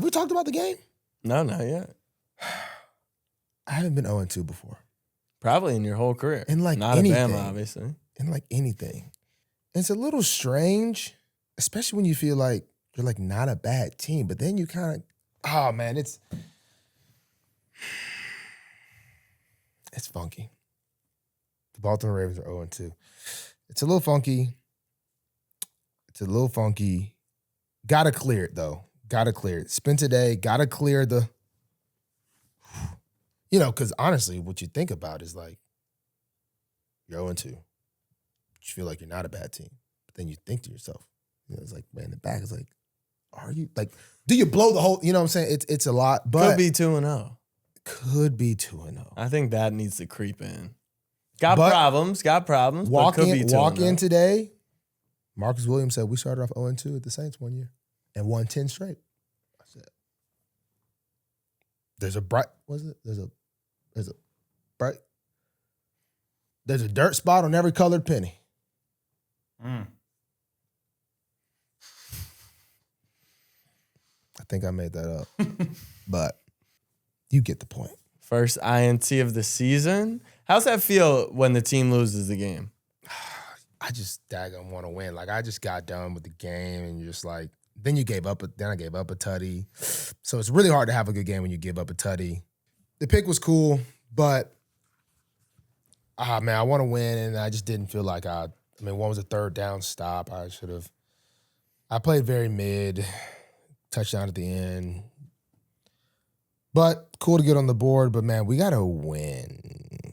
Have we talked about the game? No, not yet. I haven't been 0-2 before. Probably in your whole career. In like not anything. Alabama, obviously. In like anything. It's a little strange, especially when you feel like you're like not a bad team, but then you kind of, oh man, it's funky. The Baltimore Ravens are 0-2. It's a little funky. Gotta clear it though. Gotta clear it. Spend today, gotta clear the, because honestly, what you think about is like, you're 0-2. You feel like you're not a bad team. But then you think to yourself, it's like, man, in the back is like, are you, like, do you blow the whole, you know what I'm saying? It's a lot, but. Could be 2-0. Could be 2-0. I think that needs to creep in. Got problems, walk but could be 2-0. Walk in today, Marcus Williams said, we started off 0-2 at the Saints one year and won 10 straight. I said, there's a dirt spot on every colored penny. I think I made that up. But you get the point. First INT of the season. How's that feel when the team loses the game? I just daggone want to win. Like, I just got done with the game and you're just like, then I gave up a tutty. So it's really hard to have a good game when you give up a tutty. The pick was cool, but man, I want to win, and I just didn't feel like one was a third down stop. I played very mid, touchdown at the end. But cool to get on the board, but man, we got to win.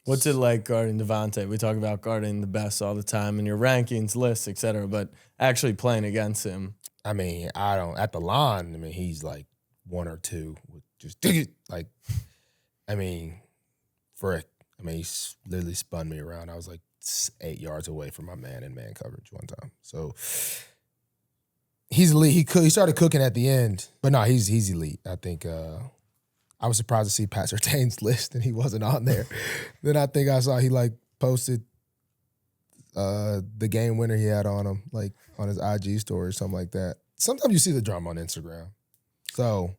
What's it like guarding Devonta? We talk about guarding the best all the time in your rankings, lists, et cetera, but actually playing against him. At the line, he's like 1 or 2 with just like, he literally spun me around. I was like 8 yards away from my man in man coverage one time. So he's elite. He started cooking at the end, but no, he's elite. I think I was surprised to see Pat Surtain's list and he wasn't on there. Then I think I saw he like posted the game winner he had on him, like on his IG story or something like that. Sometimes you see the drama on Instagram. So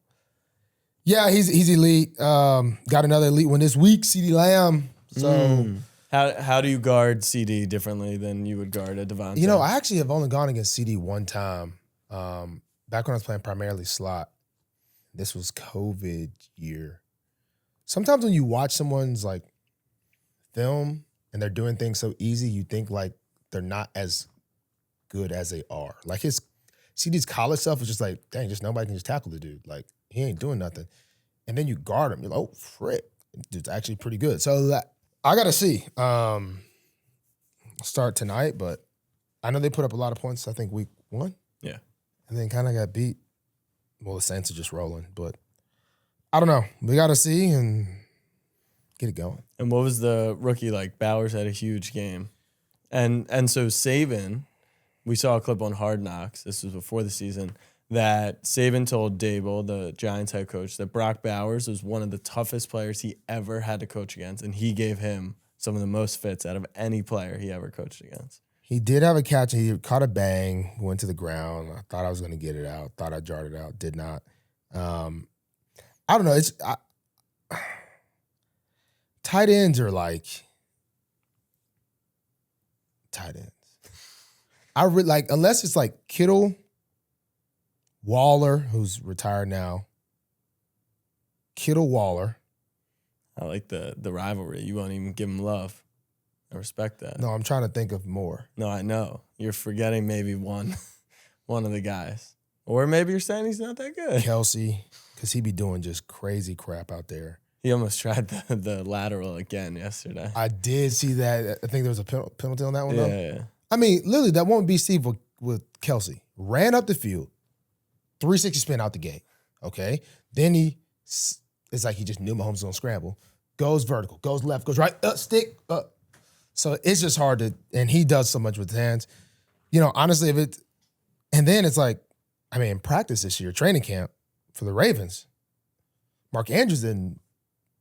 yeah, he's elite. Got another elite one this week, CeeDee Lamb. So how do you guard CD differently than you would guard a Devonta? I actually have only gone against CD one time. Back when I was playing primarily slot. This was COVID year. Sometimes when you watch someone's like film and they're doing things so easy, you think like they're not as good as they are. Like CD's college stuff was just like, dang, just nobody can just tackle the dude. Like, he ain't doing nothing. And then you guard him. You're like, oh, frick. Dude's actually pretty good. So that I got to see. Start tonight, but I know they put up a lot of points, I think week 1. Yeah. And then kind of got beat. Well, the Saints are just rolling, but I don't know. We got to see and get it going. And what was the rookie like? Bowers had a huge game. And so Saban, we saw a clip on Hard Knocks, this was before the season, that Saban told Dable, the Giants head coach, that Brock Bowers was one of the toughest players he ever had to coach against, and he gave him some of the most fits out of any player he ever coached against. He did have a catch. He caught a bang, went to the ground. I thought I was going to get it out. Thought I jarred it out. Did not. I don't know. Tight ends are like tight ends. I unless it's like Kittle, Waller, who's retired now. Kittle, Waller. I like the rivalry. You won't even give him love. I respect that. No, I'm trying to think of more. No, I know. You're forgetting maybe one of the guys. Or maybe you're saying he's not that good. Kelsey, because he be doing just crazy crap out there. He almost tried the lateral again yesterday. I did see that. I think there was a penalty on that one, though. Yeah. Literally, that won't be Steve with Kelsey. Ran up the field, 360 spin out the gate, okay? Then it's like he just knew Mahomes was going to scramble. Goes vertical, goes left, goes right, stick, up. So it's just hard to, and he does so much with his hands. Honestly, and then it's like, in practice this year, training camp for the Ravens, Mark Andrews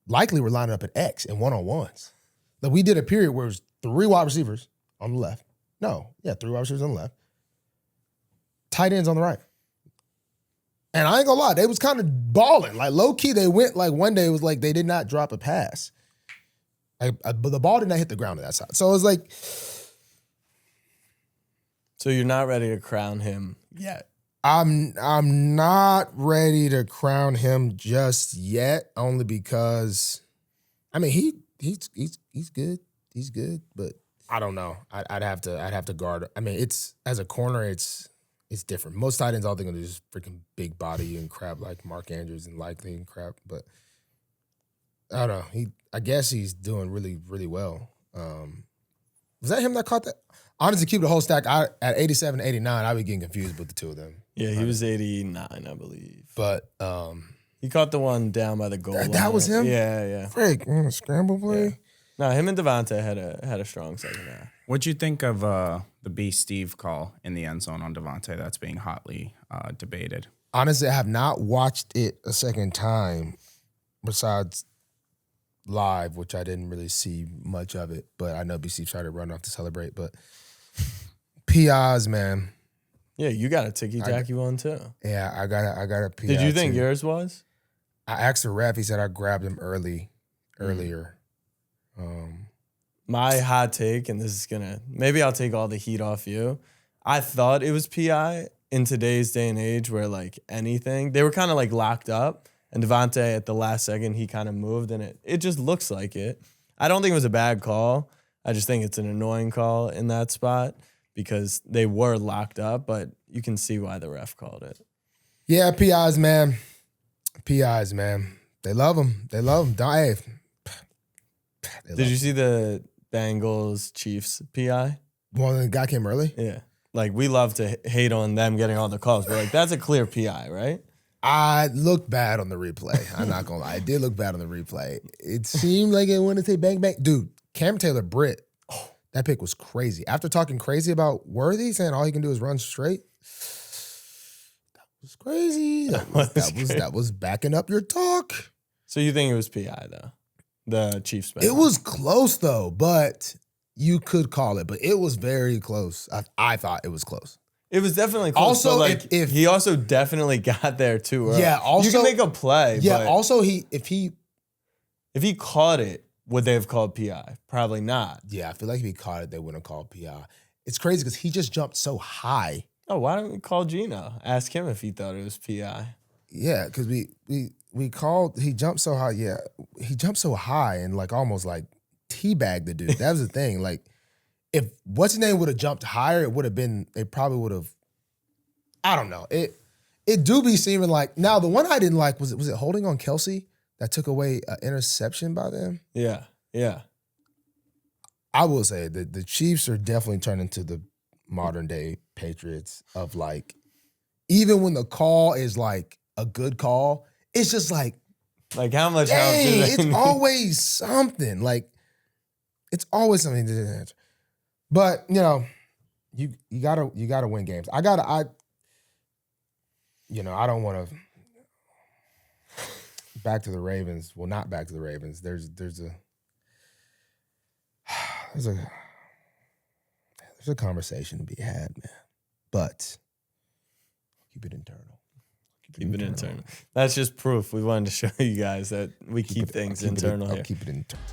likely were lining up at X in one-on-ones. Like, we did a period where it was 3 wide receivers on the left. 3 wide receivers on the left. Tight ends on the right. And I ain't gonna lie, they was kind of balling. Like low key, they went like one day it was like they did not drop a pass. But the ball did not hit the ground on that side. So it was like, So you're not ready to crown him yet. I'm not ready to crown him just yet, only because I mean he's good. He's good, but I don't know. I'd have to guard. I mean, it's as a corner, it's different. Most tight ends, all they're gonna do is freaking big body and crap like Mark Andrews and Likely and crap. But I don't know. I guess he's doing really, really well. Was that him that caught that? Honestly, keep the whole stack. At 87, 89, I'd be getting confused with the two of them. Yeah, he was 89, I believe. But he caught the one down by the goal line. That was him? Yeah. Frick, scramble play. Yeah. No, him and Devonta had a strong second half. What'd you think of the B. Steve call in the end zone on Devonta that's being hotly debated? Honestly, I have not watched it a second time besides live, which I didn't really see much of it. But I know B. Steve tried to run off to celebrate. But PIs, man. Yeah, you got a ticky-tacky one too. Yeah, I got a PI. Did you think too. yours was? I asked the ref. He said I grabbed him earlier. My hot take, and this is maybe I'll take all the heat off you. I thought it was PI in today's day and age where like anything, they were kind of like locked up, and Devonta at the last second, he kind of moved, and it just looks like it. I don't think it was a bad call. I just think it's an annoying call in that spot because they were locked up, but you can see why the ref called it. Yeah, PIs, man. PIs, man. They love them. They love them. Did you see the Bengals Chiefs PI? Well, the guy came early? Yeah. Like, we love to hate on them getting all the calls, but like, that's a clear PI, right? I looked bad on the replay. I'm not going to lie. I did look bad on the replay. It seemed like it wanted to say bang, bang. Dude, Cam Taylor-Britt, that pick was crazy. After talking crazy about Worthy, saying all he can do is run straight, that was crazy. That was backing up your talk. So you think it was PI, though? The Chiefs. It was close, though, but you could call it. But it was very close. I thought it was close. It was definitely close. Also, like, if he also definitely got there too early. Yeah, also you can make a play. Yeah, but also if he caught it, would they have called PI? Probably not. Yeah, I feel like if he caught it, they wouldn't have called PI. It's crazy because he just jumped so high. Oh, why don't we call Gino? Ask him if he thought it was PI. Yeah, because we called. He jumped so high. Yeah, he jumped so high and like almost like teabagged the dude. That was the thing. Like, if what's his name would have jumped higher, it would have been. It probably would have. I don't know. It do be seeming like now the one I didn't like was it holding on Kelsey that took away an interception by them. Yeah. I will say that the Chiefs are definitely turning to the modern day Patriots of like, even when the call is like a good call, it's just like how much help do they it's need? always something. Like, it's always something to answer. But you know, you gotta win games. I don't want to back to the Ravens. Well, not back to the Ravens. There's a conversation to be had, man. But keep it internal. Keep it internal. That's just proof. We wanted to show you guys that we keep things internal here. I'll keep it internal.